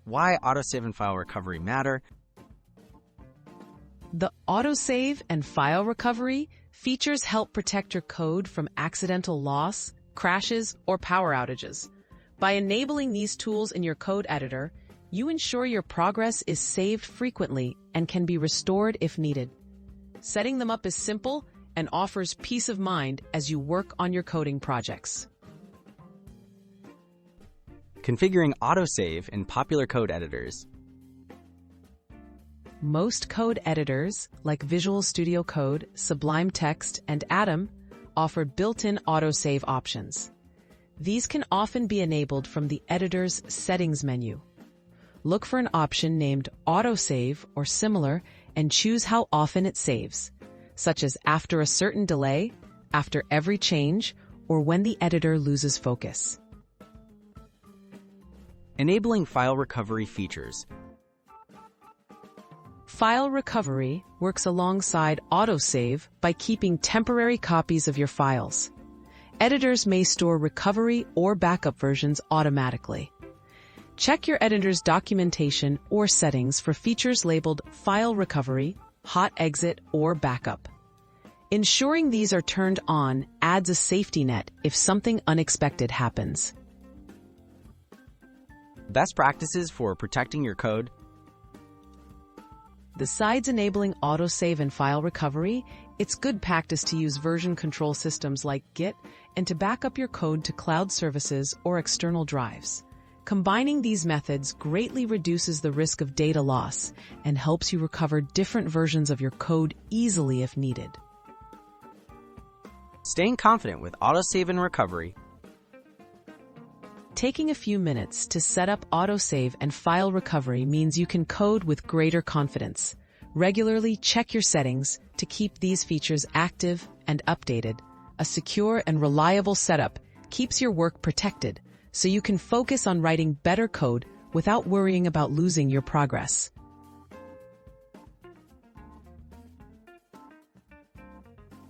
why autosave and file recovery matter. The autosave and file recovery features help protect your code from accidental loss, crashes, or power outages. By enabling these tools in your code editor, you ensure your progress is saved frequently and can be restored if needed. Setting them up is simple and offers peace of mind as you work on your coding projects. Configuring autosave in popular code editors. Most code editors, like Visual Studio Code, Sublime Text, and Atom, offer built-in autosave options. These can often be enabled from the editor's settings menu. Look for an option named Autosave or similar and choose how often it saves, such as after a certain delay, after every change, or when the editor loses focus. Enabling file recovery features. File recovery works alongside autosave by keeping temporary copies of your files. Editors may store recovery or backup versions automatically. Check your editor's documentation or settings for features labeled File Recovery, Hot Exit, or Backup. Ensuring these are turned on adds a safety net if something unexpected happens. Best practices for protecting your code. Besides enabling autosave and file recovery, it's good practice to use version control systems like Git and to back up your code to cloud services or external drives. Combining these methods greatly reduces the risk of data loss and helps you recover different versions of your code easily if needed. Staying confident with autosave and recovery. Taking a few minutes to set up autosave and file recovery means you can code with greater confidence. Regularly check your settings to keep these features active and updated. A secure and reliable setup keeps your work protected, so you can focus on writing better code without worrying about losing your progress.